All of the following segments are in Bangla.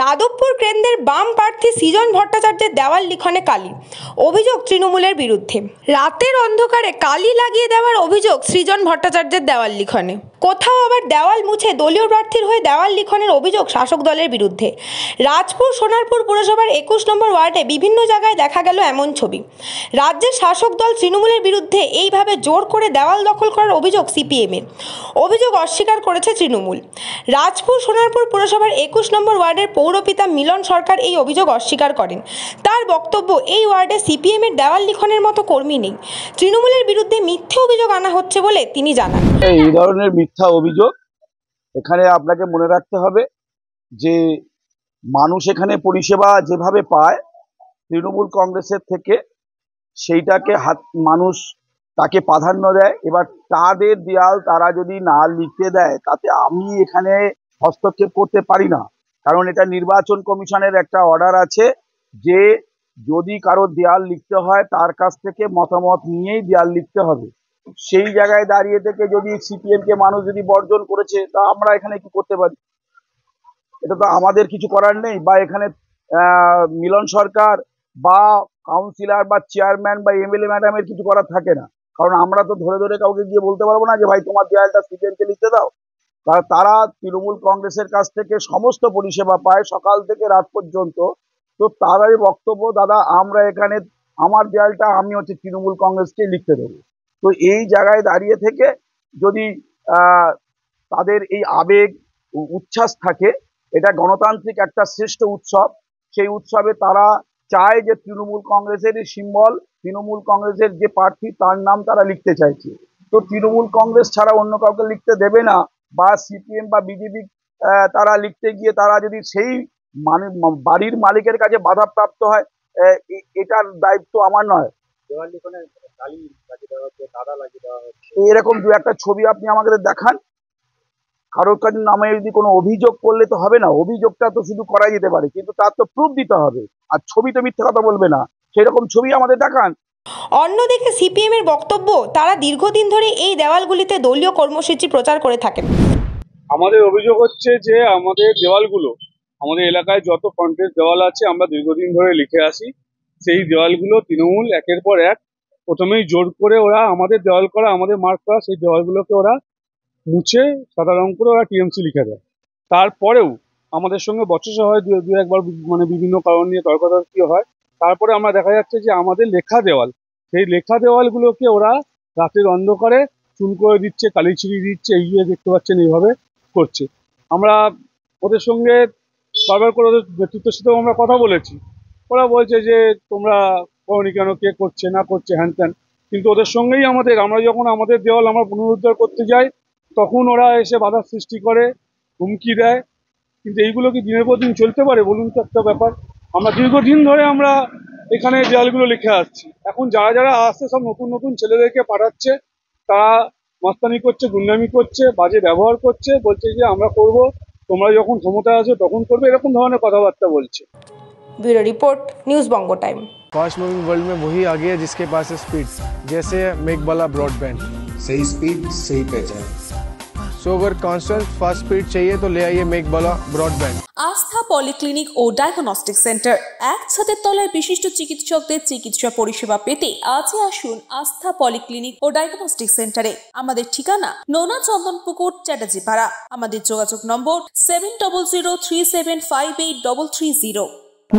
যাদবপুর কেন্দ্রের বাম প্রার্থী সৃজন ভট্টাচার্যের দেওয়াল লিখনে কালি, অভিযোগ তৃণমূলের বিরুদ্ধে। রাতের অন্ধকারে কালি লাগিয়ে দেওয়ার অভিযোগ সৃজন ভট্টাচার্যের দেওয়াল লিখনে। কোথাও আবার দেওয়াল মুছে দলীয় প্রার্থীর হয়ে দেওয়াল লিখনের অভিযোগ শাসক দলের বিরুদ্ধে। রাজপুর সোনারপুর পুরসভার 21 নম্বর ওয়ার্ডে বিভিন্ন জায়গায় দেখা গেল এমন ছবি। রাজ্যের শাসক দল তৃণমূলের বিরুদ্ধে এইভাবে জোর করে দেওয়াল দখল করার অভিযোগ সিপিএমের। অভিযোগ অস্বীকার করেছে তৃণমূল। রাজপুর সোনারপুর পুরসভার 21 নম্বর ওয়ার্ডের পৌরপিতা মিলন সরকার এই অভিযোগ অস্বীকার করেন। তার বক্তব্য, এই ওয়ার্ডে সিপিএমের দেওয়াল লিখনের মতো কর্মী নেই। তৃণমূলের বিরুদ্ধে মিথ্যে অভিযোগ আনা হচ্ছে বলে তিনি জানান। এই ধরনের মিথ্যা অভিযোগ, এখানে আপনাকে মনে রাখতে হবে যে মানুষ এখানে পরিষেবা যেভাবে পায় তৃণমূল কংগ্রেসের থেকে, সেইটাকে মানুষ তাকে প্রাধান্য দেয়। এবার তাদের দেয়াল তারা যদি না লিখতে দেয় তাতে আমি এখানে হস্তক্ষেপ করতে পারি না, কারণ এটা নির্বাচন কমিশনের একটা অর্ডার আছে যে যদি কারো দেয়াল লিখতে হয় তার কাছ থেকে মতামত নিয়েই দেয়াল লিখতে হবে। সেই জায়গায় দাঁড়িয়ে থেকে যদি সিপিএম কে মানুষ যদি বর্জন করেছে তা আমরা এখানে কি করতে পারি? এটা তো আমাদের কিছু করার নেই। বা এখানে মিলন সরকার বা কাউন্সিলর বা চেয়ারম্যান বা এমএলএ ম্যাডামের কিছু করার থাকে না, কারণ আমরা তো ধরে ধরে কাউকে গিয়ে বলতে পারবো না যে ভাই তোমার দেয়ালটা সিপিএম কে লিখতে দাও। তারা তৃণমূল কংগ্রেসের কাছ থেকে সমস্ত পরিষেবা পায় সকাল থেকে রাত পর্যন্ত। তো তারাই বক্তব্য, দাদা আমরা এখানে আমার দেয়ালটা আমি তৃণমূল কংগ্রেসকে লিখতে দেবো। তো এই জায়গায় দাঁড়িয়ে থেকে যদি তাদের এই আবেগ উচ্ছ্বাস থাকে, এটা গণতান্ত্রিক একটা শ্রেষ্ঠ উৎসব। সেই উৎসবে তারা চায় যে তৃণমূল কংগ্রেসের সিম্বল, তৃণমূল কংগ্রেসের যে প্রার্থী তার নাম তারা লিখতে চাইছে। তো তৃণমূল কংগ্রেস ছাড়া অন্য কাউকে লিখতে দেবে না, বা সিপিএম বা বিজেপি তারা লিখতে গিয়ে তারা যদি সেই বাড়ির মালিকের কাছে বাধাপ্রাপ্ত হয়, এটার দায়িত্ব আমার নয়। এরকম দু একটা ছবি আপনি আমাকে দেখান, কারোর কাছে নামে যদি কোনো অভিযোগ করলে তো হবে না। অভিযোগটা তো শুধু করা যেতে পারে, কিন্তু তার তো প্রুফ দিতে হবে। আর ছবি তো মিথ্যে কথা বলবে না, সেরকম ছবি আমাদের দেখান। অন্যদিকে সিপিএম এর বক্তব্য, তারা দীর্ঘদিন ধরে এই দেওয়ালগুলিতে দলীয় কর্মসূচি প্রচার করে থাকেন। আমাদের অভিযোগ হচ্ছে যে আমাদের দেওয়ালগুলো, আমাদের এলাকায় যত ফ্রন্টেজ দেওয়াল আছে আমরা দীর্ঘদিন ধরে লিখে আসি, সেই দেওয়ালগুলো তৃণমূল একের পর এক প্রথমেই জোর করে ওরা আমাদের দেওয়াল করা, আমাদের মার্ক করা সেই দেওয়ালগুলোকে ওরা মুছে সাদা রং করে ওরা টিএমসি লিখে দেয়। তারপরেও আমাদের সঙ্গে বচসা হয় দু একবার, মানে বিভিন্ন কারণ নিয়ে তর্কাতর্কি হয়। তারপরে আমরা দেখা যাচ্ছে যে আমাদের লেখা দেওয়াল, সেই লেখা দেওয়ালগুলোকে ওরা রাতের অন্ধকারে চুন করে দিচ্ছে, কালি ছিড়িয়ে দিচ্ছে, এই যে দেখতে পাচ্ছেন এইভাবে করছে। আমরা ওদের সঙ্গে বারবার করে ওদের নেতৃত্বের সাথেও আমরা কথা বলেছি। ওরা বলছে যে তোমরা করনি কেন, কে করছে না করছে হ্যান ত্যান। কিন্তু ওদের সঙ্গেই আমরা যখন আমাদের দেওয়াল আমরা পুনরুদ্ধার করতে যাই তখন ওরা এসে বাধার সৃষ্টি করে, হুমকি দেয়। কিন্তু এইগুলো কি দিনের পর দিন চলতে পারে বলুন তো একটা ব্যাপার। আমরা দীর্ঘদিন ধরে আমরা এখানে দেওয়ালগুলো লিখে আসছি। এখন যারা যারা আসছে সব নতুন নতুন ছেলেদেরকে পাঠাচ্ছে, তারা মস্তানি করছে, গুন্ডামি করছে, বাজে ব্যবহার করছে, বলছে যে আমরা করব, তোমরা যখন ক্ষমতা আসো তখন করবে, এরকম ধরনের কথাবার্তা বলছে। Bureau report, news Bongo time. Fast moving world में वही आगे है जिसके पास है स्पीड, जैसे मेघबाला ब्रॉडबैंड। सही स्पीड सही पहचान। सो अगर कांस्टेंट फास्ट स्पीड चाहिए तो ले आइए मेघबाला ब्रॉडबैंड। আস্থা পলিক্লিনিক ও ডায়াগনস্টিক সেন্টার, এক ছাদের তলায় বিশিষ্ট চিকিৎসকদের চিকিৎসা পরিষেবা পেতে আজই আসুন আস্থা পলিক্লিনিক ও ডায়াগনস্টিক সেন্টারে। আমাদের ঠিকানা নোনা চন্দনপুকুর, চ্যাটার্জিপাড়া। আমাদের যোগাযোগ নম্বর 7003758330।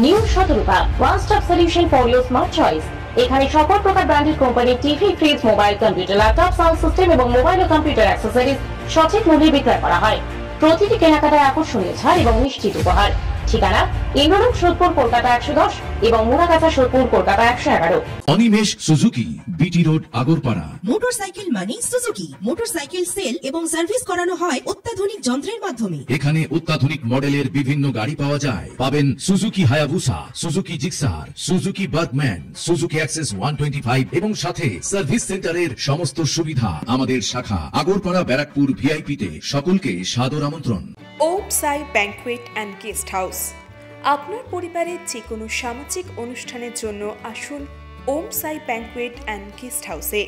New Shatarupa, one stop solution for your smart choice. এখানে সকল প্রকার ব্র্যান্ডেড কোম্পানির TV, fridge, mobile, computer, laptop, sound system এবং মোবাইল ও কম্পিউটার অ্যাক্সেসরিজ সঠিক মূল্যে বিক্রয় করা হয়। প্রতিটি কেনাকাটায় আকর্ষণীয় ছাড় এবং নিশ্চিত উপহার। ঠিকানা ইন্দ্রলোক, সোদপুর, কলকাতা 110 এবং Muragachha, Sodepur, Kolkata 111। Animesh Suzuki, BT road, Agarpara. Motorcycle মানে সুজুকি। মোটরসাইকেল সেল এবং সার্ভিস করানো হয় অত্যাধুনিক যন্ত্রের মাধ্যমে। এখানে অত্যাধুনিক মডেলের বিভিন্ন গাড়ি পাওয়া যায়। পাবেন Suzuki Hayabusa, Suzuki Gixxer, Suzuki Bergman, Suzuki access 125 এবং সাথে সার্ভিস সেন্টারের সমস্ত সুবিধা। আমাদের শাখা আগরপাড়া, ব্যারাকপুর ভিআইপি তে। সকলকে সাদর আমন্ত্রণ। ওম সাই ব্যাংকুয়েট অ্যান্ড গেস্ট হাউস। আপনার পরিবারের যে কোনো সামাজিক অনুষ্ঠানের জন্য আসুন ওম সাই ব্যাংকুয়েট অ্যান্ড গেস্ট হাউসে।